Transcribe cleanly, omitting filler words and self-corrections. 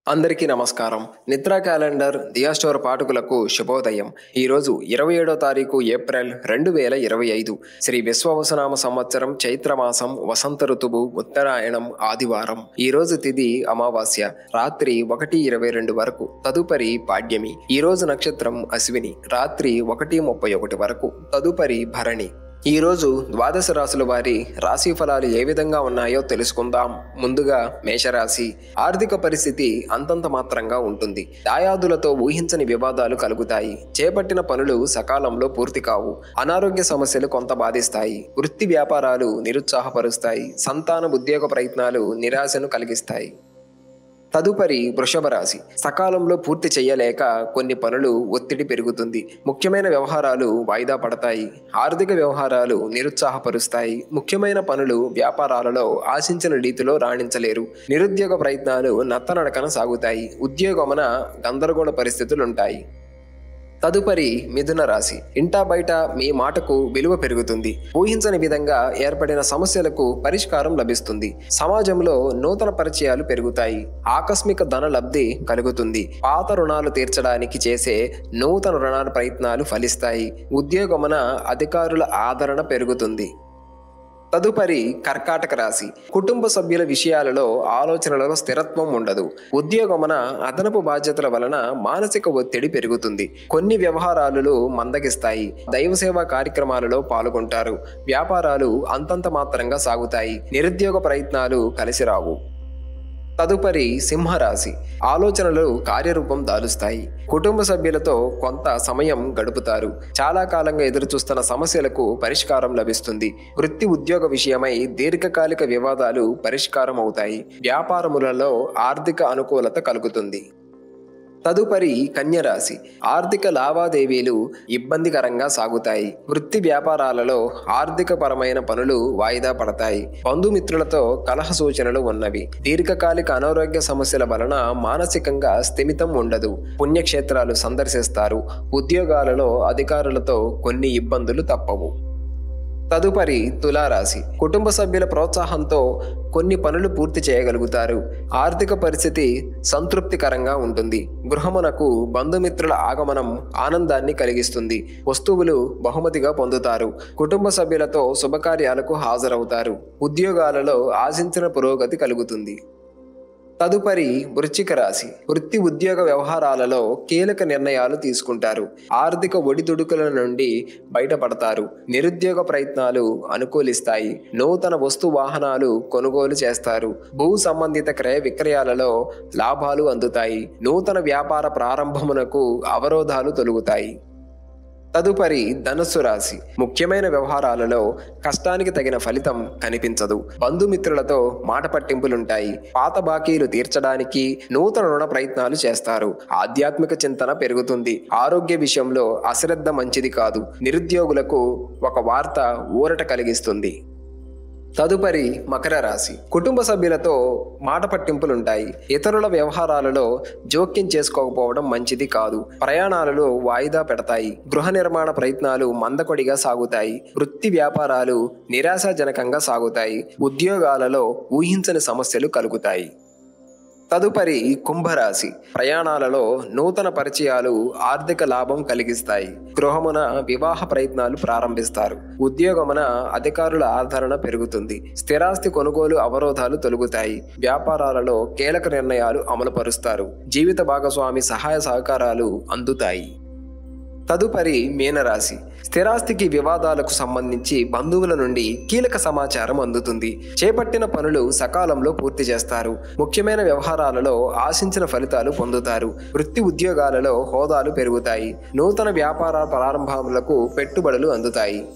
అందరికీ నమస్కారం. నిద్రా క్యాలెండర్ దియా స్టోర్ పాఠకులకు శుభోదయం. ఈరోజు 27వ తారీఖు ఏప్రిల్ 2025 శ్రీ విశ్వవసునామ సంవత్సరం చైత్రమాసం వసంత ఋతువు ఉత్తరాయణం ఆదివారం. ఈరోజు తిథి అమావాస్య రాత్రి 1:22 వరకు, తదుపరి పాడ్యమి. ఈరోజు నక్షత్రం అశ్విని రాత్రి 1:31 వరకు, తదుపరి భరణి. ఈరోజు ద్వాదశ రాశుల వారి రాశి ఫలాలు ఏ విధంగా ఉన్నాయో తెలుసుకుందాం. ముందుగా మేషరాశి. ఆర్థిక పరిస్థితి అంతంత మాత్రంగా ఉంటుంది. దాయాదులతో ఊహించని వివాదాలు కలుగుతాయి. చేపట్టిన పనులు సకాలంలో పూర్తి కావు. అనారోగ్య సమస్యలు కొంత బాధిస్తాయి. వృత్తి వ్యాపారాలు నిరుత్సాహపరుస్తాయి. సంతాన ఉద్యోగ ప్రయత్నాలు నిరాశను కలిగిస్తాయి. తదుపరి వృషభ రాశి. సకాలంలో పూర్తి చేయలేక కొన్ని పనులు ఒత్తిడి పెరుగుతుంది. ముఖ్యమైన వ్యవహారాలు వాయిదా పడతాయి. ఆర్థిక వ్యవహారాలు నిరుత్సాహపరుస్తాయి. ముఖ్యమైన పనులు వ్యాపారాలలో ఆశించిన రీతిలో రాణించలేరు. నిరుద్యోగ ప్రయత్నాలు నత్తనడకన సాగుతాయి. ఉద్యోగమున గందరగోళ పరిస్థితులుంటాయి. తదుపరి మిథున రాశి. ఇంటా బయట మీ మాటకు విలువ పెరుగుతుంది. ఊహించని విధంగా ఏర్పడిన సమస్యలకు పరిష్కారం లభిస్తుంది. సమాజంలో నూతన పరిచయాలు పెరుగుతాయి. ఆకస్మిక ధన లబ్ధి కలుగుతుంది. పాత రుణాలు తీర్చడానికి చేసే నూతన రుణాల ప్రయత్నాలు ఫలిస్తాయి. ఉద్యోగమున అధికారుల ఆదరణ పెరుగుతుంది. తదుపరి కర్కాటక రాశి. కుటుంబ సభ్యుల విషయాలలో ఆలోచనలలో స్థిరత్వం ఉండదు. ఉద్యోగమున అదనపు బాధ్యతల వలన మానసిక ఒత్తిడి పెరుగుతుంది. కొన్ని వ్యవహారాలు మందగిస్తాయి. దైవసేవా కార్యక్రమాలలో పాల్గొంటారు. వ్యాపారాలు అంతంత మాత్రంగా సాగుతాయి. నిరుద్యోగ ప్రయత్నాలు కలిసిరావు. తదుపరి సింహరాశి. ఆలోచనలు కార్యరూపం దాలుస్తాయి. కుటుంబ సభ్యులతో కొంత సమయం గడుపుతారు. చాలా కాలంగా ఎదురుచూస్తున్న సమస్యలకు పరిష్కారం లభిస్తుంది. వృత్తి ఉద్యోగ విషయమై దీర్ఘకాలిక వివాదాలు పరిష్కారం అవుతాయి. వ్యాపారములలో ఆర్థిక అనుకూలత కలుగుతుంది. తదుపరి కన్యరాశి. ఆర్థిక లావాదేవీలు ఇబ్బందికరంగా సాగుతాయి. వృత్తి వ్యాపారాలలో ఆర్థిక పరమైన పనులు వాయిదా పడతాయి. బంధుమిత్రులతో కలహ సూచనలు ఉన్నవి. దీర్ఘకాలిక అనారోగ్య సమస్యల వలన మానసికంగా స్థిమితం ఉండదు. పుణ్యక్షేత్రాలు సందర్శిస్తారు. ఉద్యోగాలలో అధికారులతో కొన్ని ఇబ్బందులు తప్పవు. తదుపరి తులారాశి. కుటుంబ సభ్యుల ప్రోత్సాహంతో కొన్ని పనులు పూర్తి చేయగలుగుతారు. ఆర్థిక పరిస్థితి సంతృప్తికరంగా ఉంటుంది. గృహమునకు బంధుమిత్రుల ఆగమనం ఆనందాన్ని కలిగిస్తుంది. వస్తువులు బహుమతిగా పొందుతారు. కుటుంబ సభ్యులతో శుభకార్యాలకు హాజరవుతారు. ఉద్యోగాలలో ఆశించిన పురోగతి కలుగుతుంది. తదుపరి వృశ్చిక రాశి. వృత్తి ఉద్యోగ వ్యవహారాలలో కీలక నిర్ణయాలు తీసుకుంటారు. ఆర్థిక ఒడిదుడుకుల నుండి బయటపడతారు. నిరుద్యోగ ప్రయత్నాలు అనుకూలిస్తాయి. నూతన వస్తు వాహనాలు కొనుగోలు చేస్తారు. భూ సంబంధిత క్రయ విక్రయాలలో లాభాలు అందుతాయి. నూతన వ్యాపార ప్రారంభమునకు అవరోధాలు తొలగుతాయి. తదుపరి ధనుస్సు రాశి. ముఖ్యమైన వ్యవహారాలలో కష్టానికి తగిన ఫలితం కనిపించదు. బంధుమిత్రులతో మాట పట్టింపులుంటాయి. పాత బాకీలు తీర్చడానికి నూతన రుణ ప్రయత్నాలు చేస్తారు. ఆధ్యాత్మిక చింతన పెరుగుతుంది. ఆరోగ్య విషయంలో అశ్రద్ధ మంచిది కాదు. నిరుద్యోగులకు ఒక వార్త ఊరట కలిగిస్తుంది. తదుపరి మకర రాశి. కుటుంబ సభ్యులతో మాట పట్టింపులుంటాయి. ఇతరుల వ్యవహారాలలో జోక్యం చేసుకోకపోవడం మంచిది కాదు. ప్రయాణాలలో వాయిదా పెడతాయి. గృహ నిర్మాణ ప్రయత్నాలు మందకొడిగా సాగుతాయి. వృత్తి వ్యాపారాలు నిరాశాజనకంగా సాగుతాయి. ఉద్యోగాలలో ఊహించని సమస్యలు కలుగుతాయి. తదుపరి కుంభరాశి. ప్రయాణాలలో నూతన పరిచయాలు ఆర్థిక లాభం కలిగిస్తాయి. గృహమున వివాహ ప్రయత్నాలు ప్రారంభిస్తారు. ఉద్యోగమున అధికారుల ఆదరణ పెరుగుతుంది. స్థిరాస్తి కొనుగోలు అవరోధాలు తొలగుతాయి. వ్యాపారాలలో కీలక నిర్ణయాలు అమలుపరుస్తారు. జీవిత భాగస్వామి సహాయ సహకారాలు అందుతాయి. తదుపరి మీనరాశి. స్థిరాస్తికి వివాదాలకు సంబంధించి బంధువుల నుండి కీలక సమాచారం అందుతుంది. చేపట్టిన పనులు సకాలంలో పూర్తి చేస్తారు. ముఖ్యమైన వ్యవహారాలలో ఆశించిన ఫలితాలు పొందుతారు. వృత్తి ఉద్యోగాలలో హోదాలు పెరుగుతాయి. నూతన వ్యాపార ప్రారంభములకు పెట్టుబడులు అందుతాయి.